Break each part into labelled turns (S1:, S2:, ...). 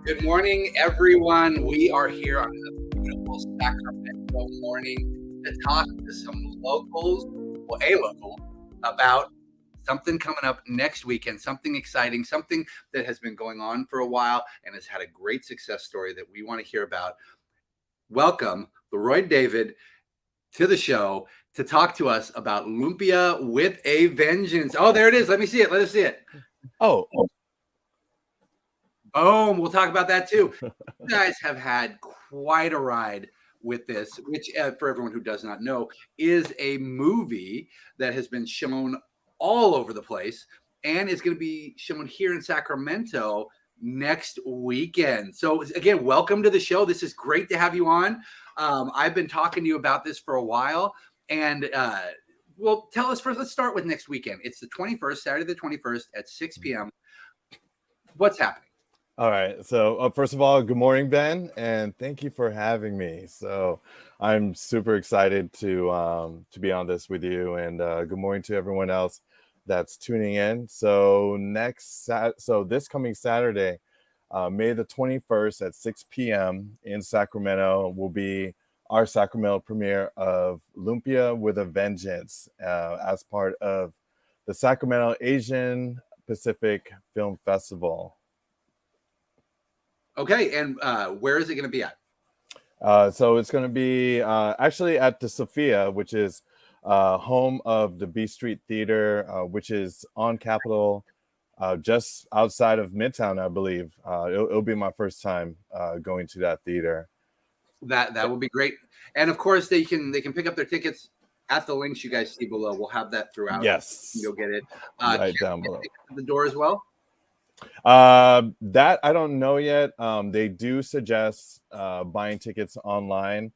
S1: Good morning, everyone. We are here on a beautiful Sacramento morning to talk to some locals, well, a local, about something coming up next weekend, something exciting, something that has been going on for a while and has had a great success story that we want to hear about. Welcome, LeRoid David, to the show to talk to us about Lumpia with a Vengeance. Oh, there it is. Let me see it. Let us see it.
S2: Oh,
S1: Boom. We'll talk about that too. You guys have had quite a ride with this, which, for everyone who does not know, is a movie that has been shown all over the place and is going to be shown here in Sacramento next weekend. So, again, welcome to the show. This is great to have you on. I've been talking to you about this for a while. And, well, tell us first. Let's start with next weekend. It's the 21st, Saturday the 21st at 6 p.m. What's happening?
S2: all right. So, first of all, good morning, Ben, and thank you for having me. So, I'm super excited to be on this with you, and good morning to everyone else that's tuning in. So, this coming Saturday, May the 21st at 6 p.m. in Sacramento will be our Sacramento premiere of Lumpia with a Vengeance as part of the Sacramento Asian Pacific Film Festival.
S1: Okay, and where is it going to be at?
S2: So it's going to be actually at the Sophia, which is home of the B Street Theater, which is on Capitol, just outside of Midtown, I believe. It'll be my first time going to that theater.
S1: That would be great. And of course, they can pick up their tickets at the links you guys see below. We'll have that throughout.
S2: Yes,
S1: You'll get it
S2: right down below.
S1: At the door as well.
S2: That I don't know yet. They do suggest buying tickets online.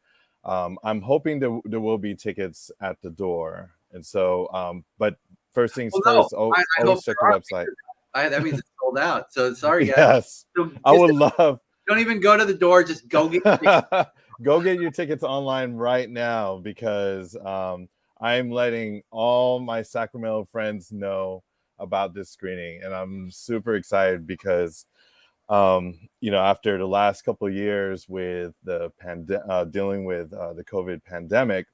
S2: I'm hoping there will be tickets at the door, and so but first things first, always check the website.
S1: That means it's sold out. So sorry, guys.
S2: Yes,
S1: So
S2: I would love.
S1: Don't even go to the door. Just go get your tickets.
S2: Go get your tickets online right now because I'm letting all my Sacramento friends know about this screening, and I'm super excited because after the last couple of years with the dealing with the COVID pandemic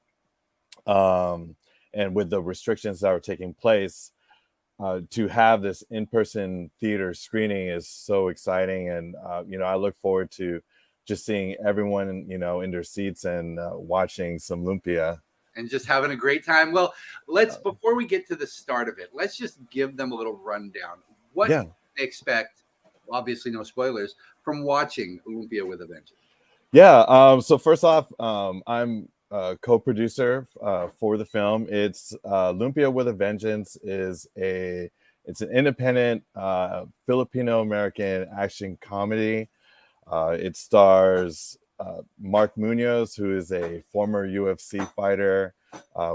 S2: and with the restrictions that were taking place, to have this in-person theater screening is so exciting, and I look forward to just seeing everyone in their seats and watching some lumpia.
S1: And just having a great time. Well, before we get to the start of it, let's just give them a little rundown. What do they expect? Obviously, no spoilers from watching Lumpia with a Vengeance.
S2: Yeah. So first off, I'm a co-producer for the film. It's Lumpia with a Vengeance it's an independent Filipino American action comedy. It stars Mark Munoz, who is a former UFC fighter.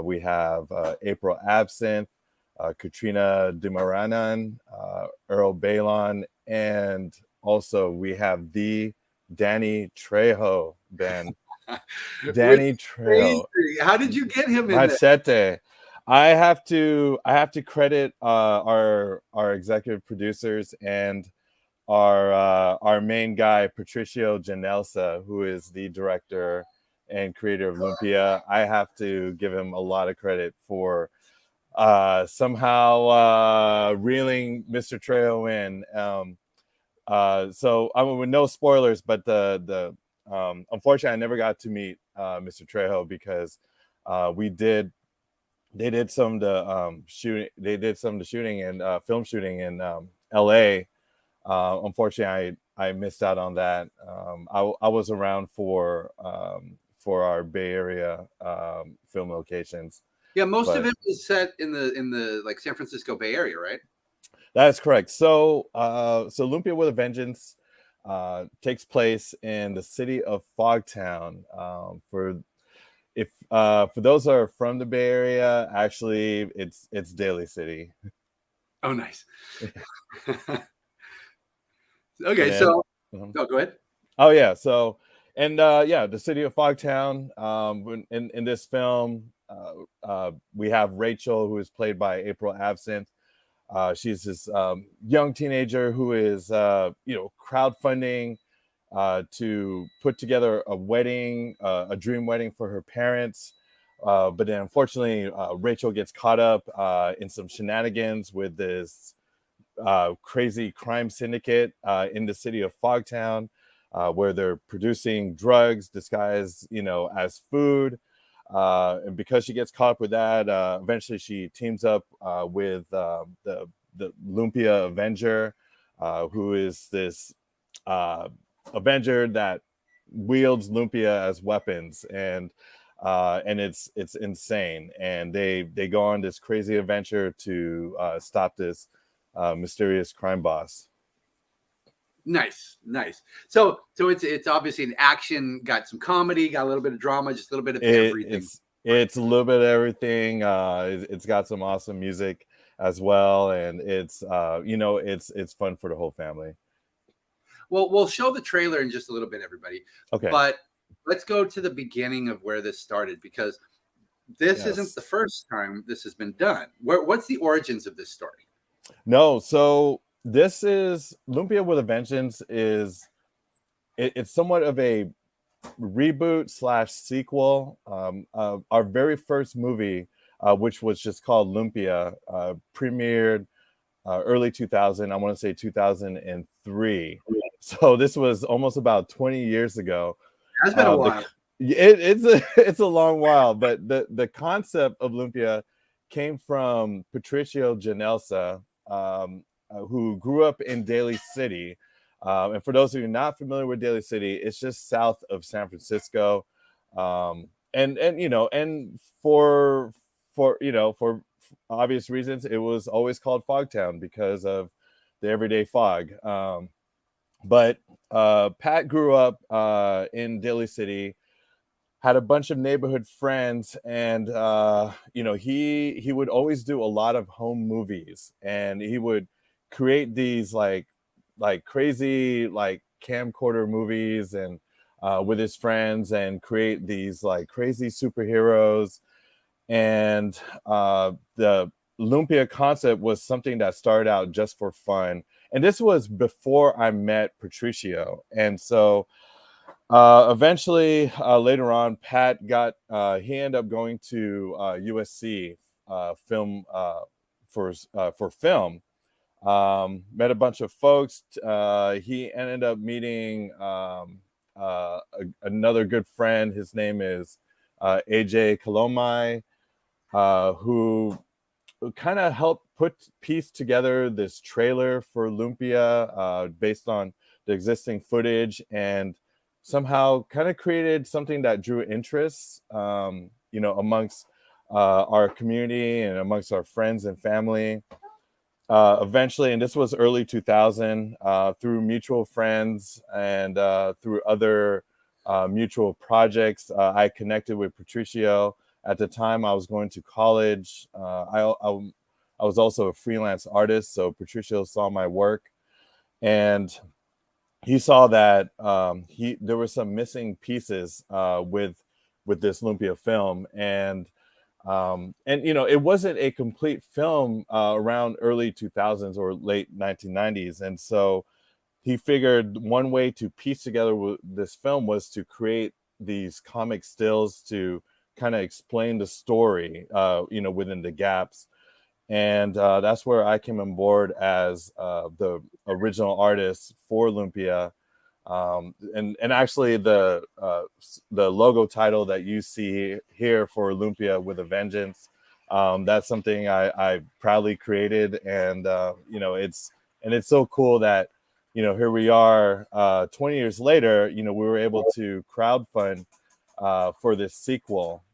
S2: We have April Absinthe, Katrina Dumaranan, Earl Balon, and also we have the Danny Trejo, Ben. Danny Trejo.
S1: How did you get him in
S2: Machete. I have to credit our executive producers and our main guy, Patricio Janelsa, who is the director and creator of Lumpia. I have to give him a lot of credit for somehow reeling Mr. Trejo in. So I mean, with no spoilers, but the unfortunately, I never got to meet Mr. Trejo because they did some of the shooting and film shooting in LA. Unfortunately, I missed out on that. I was around for our Bay Area film locations.
S1: Yeah, most of it was set in the like San Francisco Bay Area, right?
S2: That is correct. So Lumpia with a Vengeance takes place in the city of Fogtown. For those who are from the Bay Area, actually, it's Daly City.
S1: Oh, nice. Okay, so go ahead.
S2: Oh yeah, so and the city of Fogtown. In this film, we have Rachel, who is played by April Absinthe. She's this young teenager who is crowdfunding to put together a wedding, a dream wedding for her parents. But then unfortunately, Rachel gets caught up in some shenanigans with this crazy crime syndicate in the city of Fogtown, where they're producing drugs disguised, as food. And because she gets caught up with that, eventually she teams up with the Lumpia Avenger, who is this Avenger that wields Lumpia as weapons, and it's insane. And they go on this crazy adventure to stop this mysterious crime boss.
S1: Nice. So it's obviously an action, got some comedy, got a little bit of drama, just a little bit of everything.
S2: It's a little bit of everything. It's got some awesome music as well, and it's fun for the whole family.
S1: Well, we'll show the trailer in just a little bit, everybody.
S2: Okay.
S1: But let's go to the beginning of where this started, because this isn't the first time this has been done. What's the origins of this story?
S2: No, so this is Lumpia with a Vengeance. It's somewhat of a reboot / sequel. Our very first movie, which was just called Lumpia, premiered early 2000. I want to say 2003. So this was almost about 20 years ago.
S1: It's been a while.
S2: It's a long while, but the concept of Lumpia came from Patricio Janelsa, who grew up in Daly City. And for those of you not familiar with Daly City, it's just south of San Francisco. And for obvious reasons, it was always called Fogtown because of the everyday fog. But Pat grew up in Daly City, had a bunch of neighborhood friends, and he would always do a lot of home movies, and he would create these like crazy like camcorder movies and with his friends, and create these like crazy superheroes. And the Lumpia concept was something that started out just for fun. And this was before I met Patricio. And so eventually, later on, Pat he ended up going to USC film for film. Met a bunch of folks. He ended up meeting another good friend. His name is AJ Kalomai, who kind of helped piece together this trailer for Lumpia based on the existing footage, and somehow kind of created something that drew interest, amongst our community and amongst our friends and family. Eventually, and this was early 2000, through mutual friends and through other mutual projects, I connected with Patricio. At the time, I was going to college. I was also a freelance artist, so Patricio saw my work, and he saw that there were some missing pieces with this Lumpia film, and it wasn't a complete film around early 2000s or late 1990s, and so he figured one way to piece together this film was to create these comic stills to kind of explain the story, within the gaps. And that's where I came on board as the original artist for Lumpia. And actually the logo title that you see here for Lumpia with a Vengeance, that's something I proudly created. And, it's so cool that, here we are 20 years later, we were able to crowdfund for this sequel.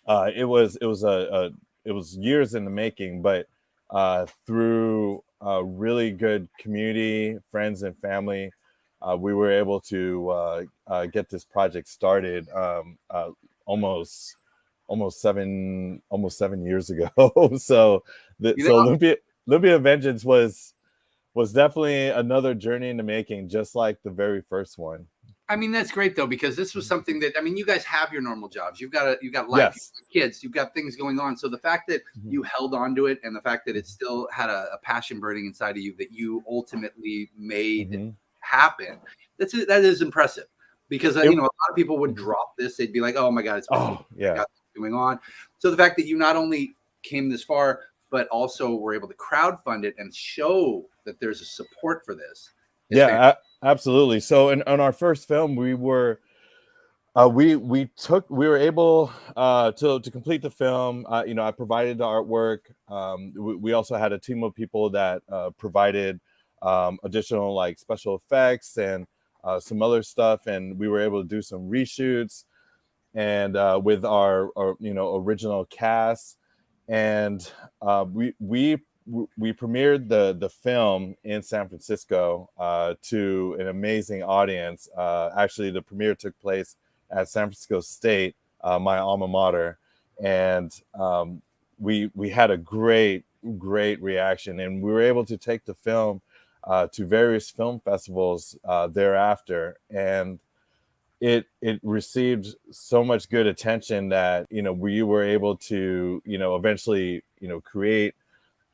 S2: It was years in the making, but through really good community, friends, and family, we were able to get this project started almost 7 years ago. So Lumpia Vengeance was definitely another journey in the making, just like the very first one.
S1: I mean, that's great though, because this was something that, you guys have your normal jobs. You've got life,
S2: Yes.
S1: you've got kids, you've got things going on. So the fact that you held on to it, and the fact that it still had a passion burning inside of you that you ultimately made happen, that is impressive, because
S2: It,
S1: a lot of people would drop this. They'd be like, "Oh my God, it's been
S2: oh yeah.
S1: got going on." So the fact that you not only came this far, but also were able to crowdfund it and show that there's a support for this is fantastic.
S2: Yeah, absolutely. So in our first film, we were we were able to complete the film. I provided the artwork. We also had a team of people that provided additional like special effects and some other stuff, and we were able to do some reshoots and with our original cast, and we premiered the film in San Francisco to an amazing audience. Actually, the premiere took place at San Francisco State, my alma mater, and we had a great reaction, and we were able to take the film to various film festivals thereafter, and it received so much good attention that we were able to eventually create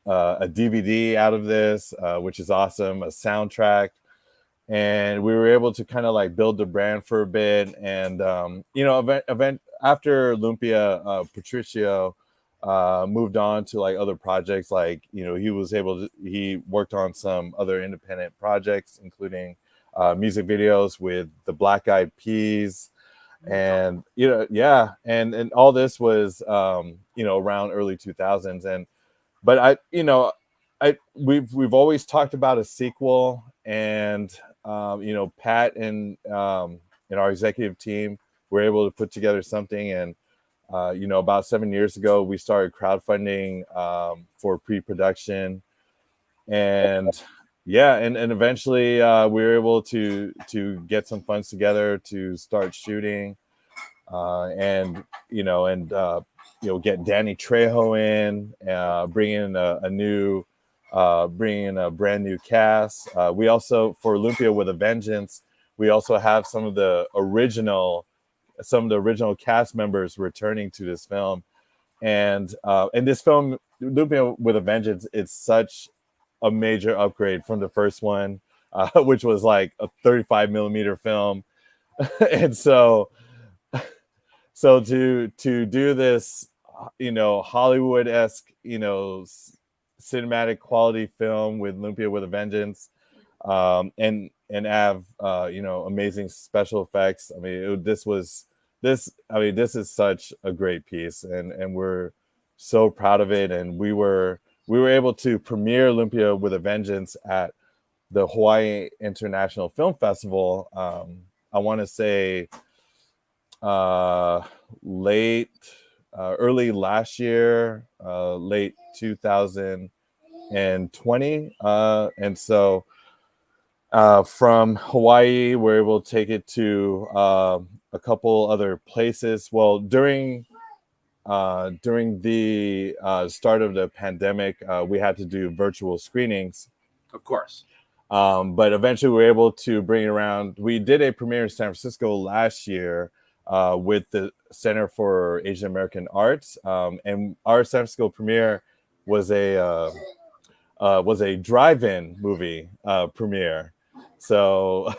S2: a DVD out of this, which is awesome, a soundtrack, and we were able to kind of like build the brand for a bit. And event after Lumpia, Patricio moved on to like other projects, like he worked on some other independent projects, including music videos with the Black Eyed Peas, and and all this was around early 2000s. And but we've always talked about a sequel, and Pat and our executive team were able to put together something. And about 7 years ago, we started crowdfunding for pre-production, and and eventually we were able to get some funds together to start shooting, and get Danny Trejo in, bring in bring in a brand new cast. We also, for Lumpia With A Vengeance, we also have some of the original cast members returning to this film. And this film, Lumpia With A Vengeance, it's such a major upgrade from the first one, which was like a 35 millimeter film. And so to do this, Hollywood-esque, cinematic quality film with Lumpia With A Vengeance, and have amazing special effects. I mean, this is such a great piece, and we're so proud of it. And we were able to premiere Lumpia With A Vengeance at the Hawaii International Film Festival. I want to say early last year, late 2020, and so from Hawaii, we're able to take it to a couple other places. Well, during the start of the pandemic, we had to do virtual screenings,
S1: Of course.
S2: but eventually we were able to bring it around. We did a premiere in San Francisco last year with the Center for Asian American Arts, and our San Francisco premiere was a drive-in movie premiere, so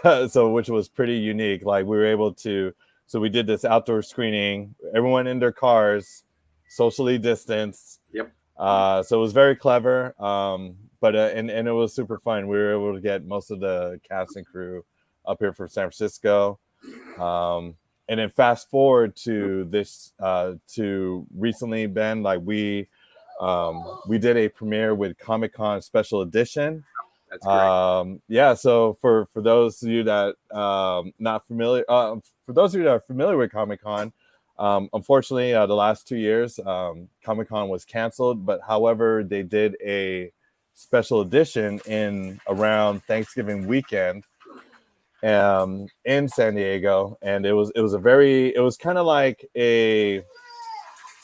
S2: which was pretty unique. Like, we were able to, so we did this outdoor screening, everyone in their cars, socially distanced.
S1: Yep.
S2: So it was very clever, but and it was super fun. We were able to get most of the cast and crew up here from San Francisco. And then fast forward to this, to recently, Ben, like we did a premiere with Comic-Con Special Edition.
S1: That's great.
S2: So for those of you that not familiar, for those of you that are familiar with Comic-Con, unfortunately, the last 2 years, Comic-Con was canceled. But however, they did a special edition in around Thanksgiving weekend in San Diego, and it was kind of like a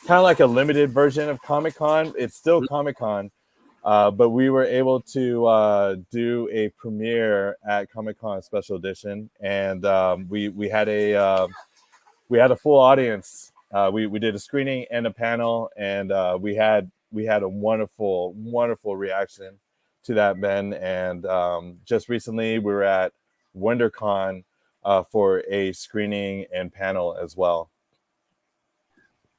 S2: limited version of Comic-Con. It's still Comic-Con, but we were able to do a premiere at Comic-Con Special Edition, and we had a full audience. We did a screening and a panel, and we had a wonderful reaction to that, Ben. And just recently, we were at WonderCon for a screening and panel as well.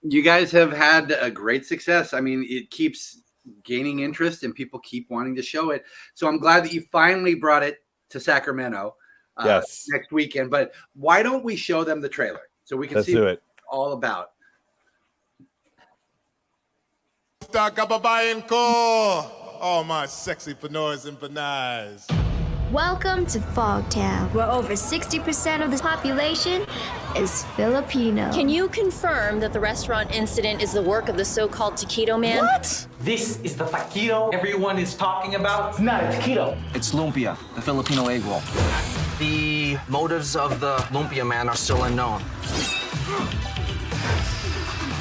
S1: You guys have had a great success. I mean, it keeps gaining interest and people keep wanting to show it. So I'm glad that you finally brought it to Sacramento
S2: Yes.
S1: next weekend. But why don't we show them the trailer so we can
S2: Let's
S1: see
S2: do
S1: what
S2: it.
S1: it's all about?
S3: Oh, my sexy panoys and panais.
S4: Welcome to Fogtown, where over 60% of the population is Filipino.
S5: Can you confirm that the restaurant incident is the work of the so-called taquito man?
S6: What? This is the taquito everyone is talking about? It's not a taquito.
S7: It's lumpia, the Filipino egg roll. The motives of the lumpia man are still unknown.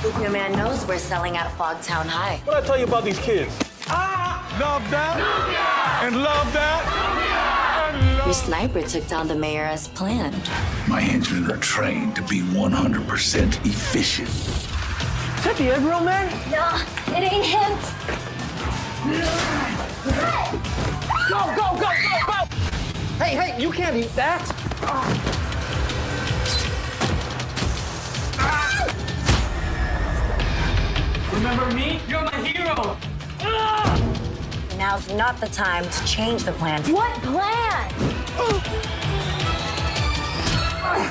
S8: Lumpia man knows we're selling out of Fogtown High.
S6: What I tell you about these kids?
S3: Love that. Lumpia! And love that. Lumpia! And love.
S8: Your sniper took down the mayor as planned.
S9: My henchmen are trained to be 100% efficient.
S6: Is that the egg roll man?
S4: No, it ain't him.
S6: Go, go, go, go, go! Hey, you can't eat that. Remember me? You're my hero.
S8: Now's not the time to change the plan.
S4: What plan?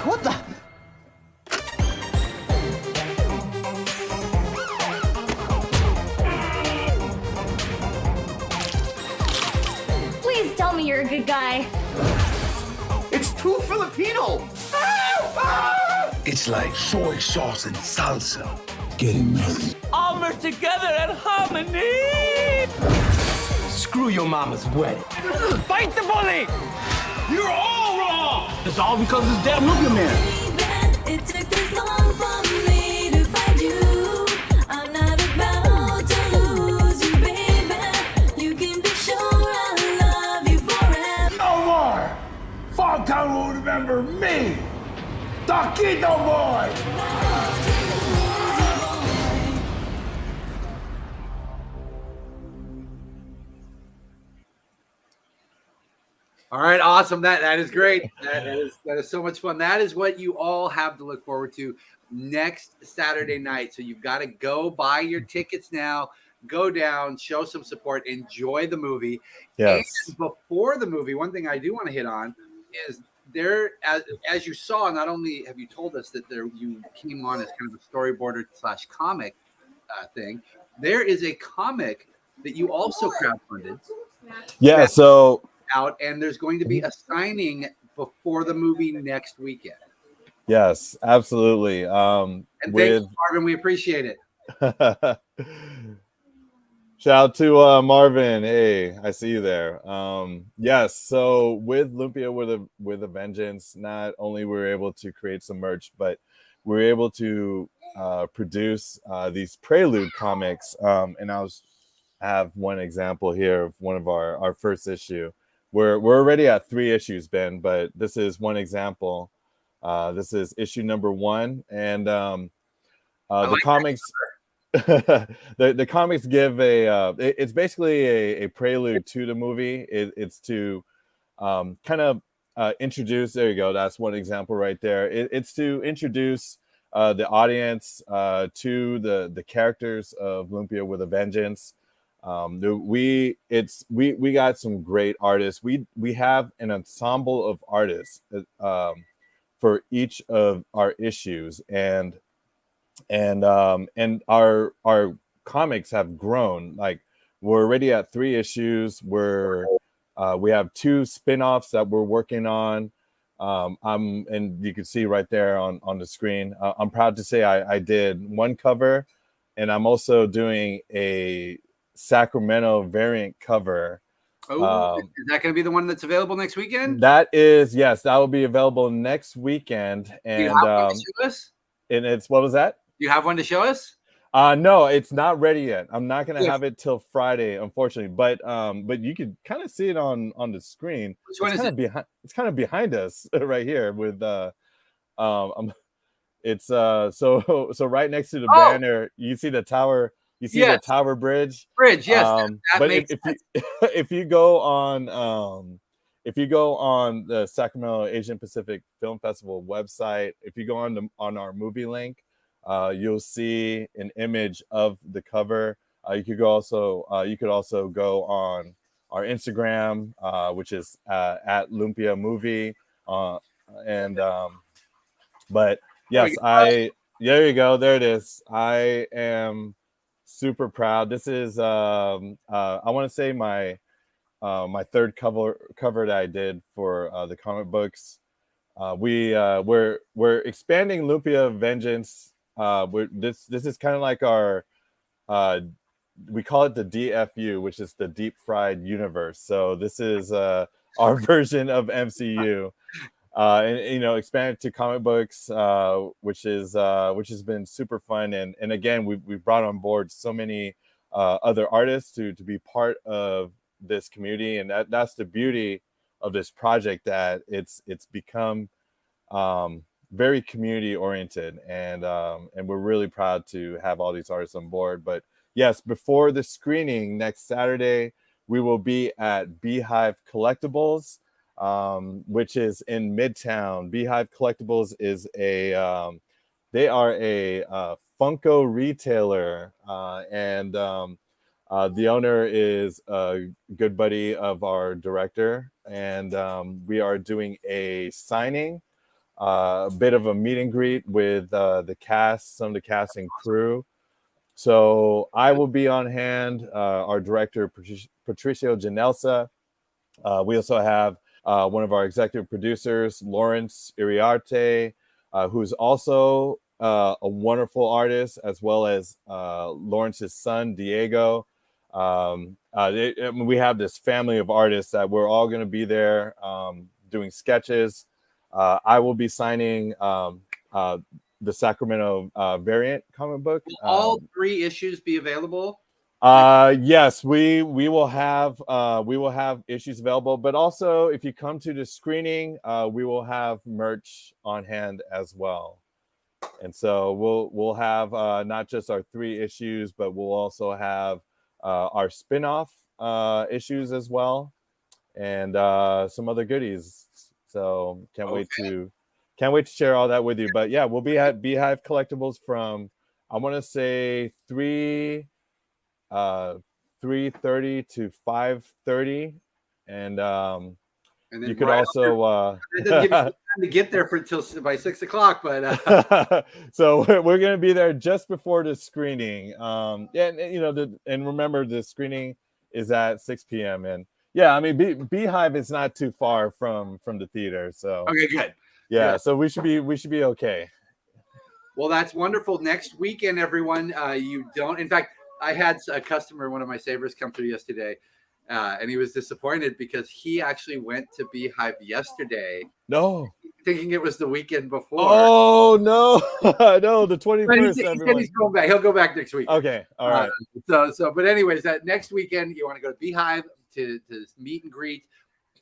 S6: What the?
S4: Please tell me you're a good guy.
S6: It's too Filipino.
S9: It's like soy sauce and salsa getting married.
S6: All merged together in harmony. Screw your mama's wedding. Fight the bully. You're all wrong. It's all because of this damn Lumpia man.
S10: It took this long for me to find you. I'm not about to lose you, baby. You can be sure I love you forever.
S9: No more! Fogtown will remember me! Taquito Boy!
S1: All right, awesome. That is great. That is so much fun. That is what you all have to look forward to next Saturday night. So you've got to go buy your tickets now. Go down, show some support, enjoy the movie.
S2: Yes.
S1: And before the movie, one thing I do want to hit on is there, as you saw, not only have you told us that there you came on as kind of a storyboarder / comic thing, there is a comic that you also crowdfunded.
S2: Yeah. So
S1: Out, and there's going to be a signing before the movie next weekend.
S2: yes, absolutely.
S1: And thank you, Marvin. We appreciate it.
S2: Shout out to Marvin. Hey, I see you there. Yes, so with Lumpia with a Vengeance, not only were we able to create some merch, but we were able to produce these Prelude comics. And I have one example here of one of our first issue. We're already at 3 issues, Ben, but this is one example. This is issue number 1, and the comics. the comics give it's basically a prelude to the movie. It's to kind of introduce. There you go. That's one example right there. It's to introduce the audience to the characters of Lumpia with a Vengeance. We got some great artists. We have an ensemble of artists for each of our issues, and our comics have grown. Like, we're already at 3 issues. We have 2 spin-offs that we're working on. And you can see right there on the screen. I'm proud to say I did 1 cover, and I'm also doing a Sacramento variant cover.
S1: Oh, is that going to be the one that's available next weekend?
S2: That is, yes, that will be available next weekend. And
S1: you have one to show us?
S2: And it's, what was that?
S1: You have one to show us?
S2: No, it's not ready yet. I'm not gonna have it till Friday, unfortunately. But you can kind of see it on the screen.
S1: Which one is it?
S2: It's kind of behind us right here with it's so right next to the banner. You see the tower. You see the Tower Bridge.
S1: Bridge, yes. That
S2: but
S1: makes sense.
S2: if you go on if you go on the Sacramento Asian Pacific Film Festival website, if you go on our movie link, you'll see an image of the cover. You could also go on our Instagram, which is at Lumpia Movie, and but yes, there you go, there it is. I am super proud. This is I want to say my third cover that I did for the comic books. We're expanding Lumpia Vengeance. This is kind of like our we call it the DFU, which is the Deep Fried Universe. So this is our version of MCU, and expanded to comic books, which has been super fun. And again, we've brought on board so many other artists to be part of this community, and that's the beauty of this project, that it's become very community oriented, and we're really proud to have all these artists on board. But yes, before the screening next Saturday, we will be at Beehive Collectibles, which is in Midtown. Beehive Collectibles is they are a Funko retailer, and the owner is a good buddy of our director, and we are doing a signing, a bit of a meet and greet with the cast, some of the cast and crew. So I will be on hand, our director, Patricio Janelsa. We also have one of our executive producers, Lawrence Iriarte, who's also a wonderful artist, as well as Lawrence's son, Diego. We have this family of artists that we're all going to be there doing sketches. I will be signing the Sacramento variant comic book.
S1: Will all 3 issues be available?
S2: Yes, we will have issues available, but also if you come to the screening, we will have merch on hand as well. And so we'll have not just our 3 issues, but we'll also have our spin-off issues as well, and some other goodies. So can't wait to share all that with you. But yeah, we'll be at Beehive Collectibles from, I want to say 3:30 to 5:30, and
S1: then
S2: you could also
S1: it doesn't give you time to get there until by 6 o'clock, but
S2: so we're going to be there just before the screening. And remember, the screening is at 6 p.m. and yeah, I mean, Beehive is not too far from the theater, so
S1: okay, good.
S2: Yeah,
S1: good.
S2: so we should be okay.
S1: Well, that's wonderful. Next weekend, everyone, in fact, I had a customer, one of my savers, come through yesterday, and he was disappointed because he actually went to Beehive yesterday.
S2: No.
S1: Thinking it was the weekend before.
S2: Oh, no. No, the 21st.
S1: He said he's going back. He'll go back next week.
S2: Okay, all right.
S1: But anyways, that next weekend, you want to go to Beehive to meet and greet,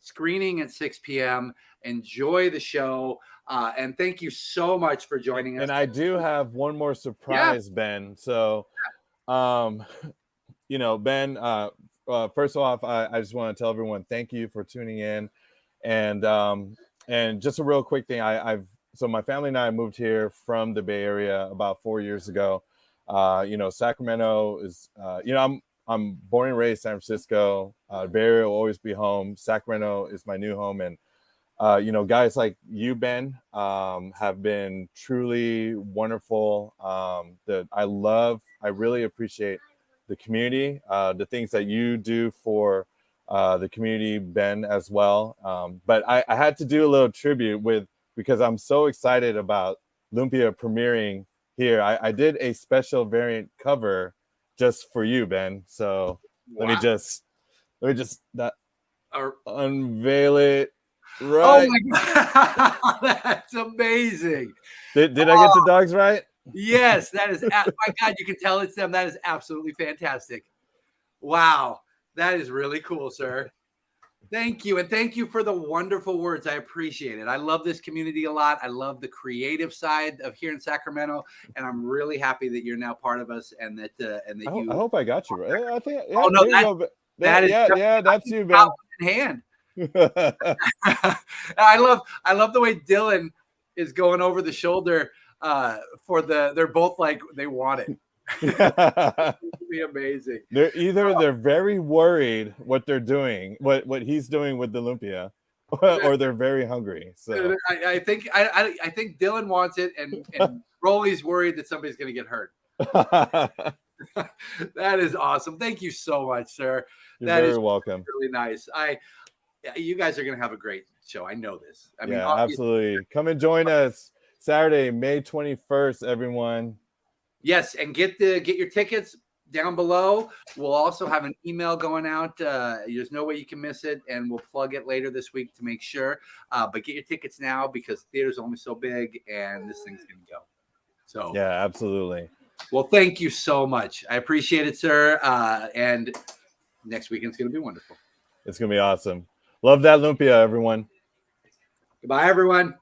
S1: screening at 6 p.m. Enjoy the show. And thank you so much for joining us.
S2: And I do have one more surprise, Ben. So, Ben, first off, I just want to tell everyone thank you for tuning in, and just a real quick thing. So my family and I moved here from the Bay Area about 4 years ago. Sacramento is, I'm born and raised in San Francisco. Bay Area will always be home. Sacramento is my new home, and guys like you, Ben, have been truly wonderful. I really appreciate the community, the things that you do for the community, Ben, as well. But I had to do a little tribute because I'm so excited about Lumpia premiering here. I did a special variant cover just for you, Ben. So let me just unveil it. Right.
S1: Oh my God, that's amazing.
S2: Did I get the dogs right?
S1: Yes, that is. My God, you can tell it's them. That is absolutely fantastic. Wow, that is really cool, sir. Thank you, and thank you for the wonderful words. I appreciate it. I love this community a lot. I love the creative side of here in Sacramento, and I'm really happy that you're now part of us. And that
S2: I hope I got you right. I think. Yeah,
S1: oh no,
S2: that's you, Ben.
S1: in hand. I love the way Dylan is going over the shoulder for they're both like they want it. It'd be amazing.
S2: They're very worried what they're doing, what he's doing with the lumpia, or they're very hungry. So
S1: I think Dylan wants it, and Rolly's worried that somebody's going to get hurt. That is awesome. Thank you so much, sir.
S2: You're
S1: That
S2: very
S1: is
S2: welcome.
S1: really nice. You guys are going to have a great show. I know this. I mean,
S2: Yeah, absolutely. Come and join us Saturday, May 21st, everyone.
S1: Yes, and get your tickets down below. We'll also have an email going out. There's no way you can miss it, and we'll plug it later this week to make sure. But get your tickets now because theater's only so big, and this thing's going to go. So
S2: Yeah, absolutely.
S1: Well, thank you so much. I appreciate it, sir. And next weekend's going to be wonderful.
S2: It's going to be awesome. Love that lumpia, everyone.
S1: Goodbye, everyone.